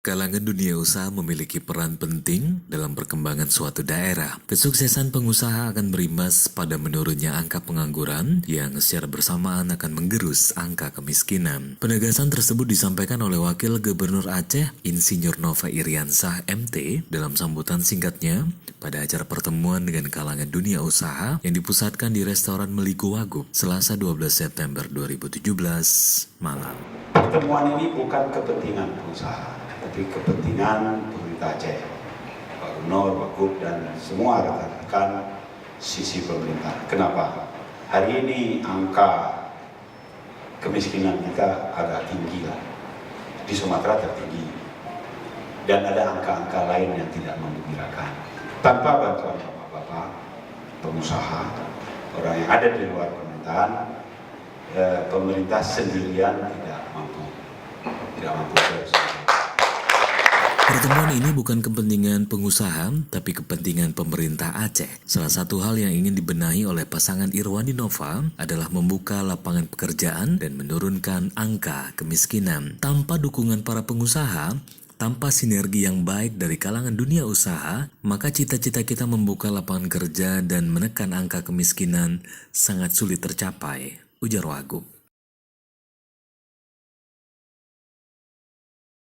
Kalangan dunia usaha memiliki peran penting dalam perkembangan suatu daerah. Kesuksesan pengusaha akan berimbas pada menurunnya angka pengangguran yang secara bersamaan akan menggerus angka kemiskinan. Penegasan tersebut disampaikan oleh Wakil Gubernur Aceh, Insinyur Nova Iriansah MT, dalam sambutan singkatnya pada acara pertemuan dengan kalangan dunia usaha yang dipusatkan di Restoran Meliku Wagub, Selasa 12 September 2017 malam. Pertemuan ini bukan kepentingan pengusaha, tapi kepentingan pemerintah Aceh, Pak Gubernur, Wagub, dan semua rekan-rekan sisi pemerintah. Kenapa? Hari ini angka kemiskinan kita agak tinggi lah. Di Sumatera tertinggi. Dan ada angka-angka lain yang tidak menggembirakan. Tanpa bantuan bapak-bapak, pengusaha, orang yang ada di luar pemerintahan, pemerintah sendirian tidak mampu Pertemuan ini bukan kepentingan pengusaha, tapi kepentingan pemerintah Aceh. Salah satu hal yang ingin dibenahi oleh pasangan Irwandi Nova adalah membuka lapangan pekerjaan dan menurunkan angka kemiskinan. Tanpa dukungan para pengusaha, tanpa sinergi yang baik dari kalangan dunia usaha, maka cita-cita kita membuka lapangan kerja dan menekan angka kemiskinan sangat sulit tercapai, ujar Wagub.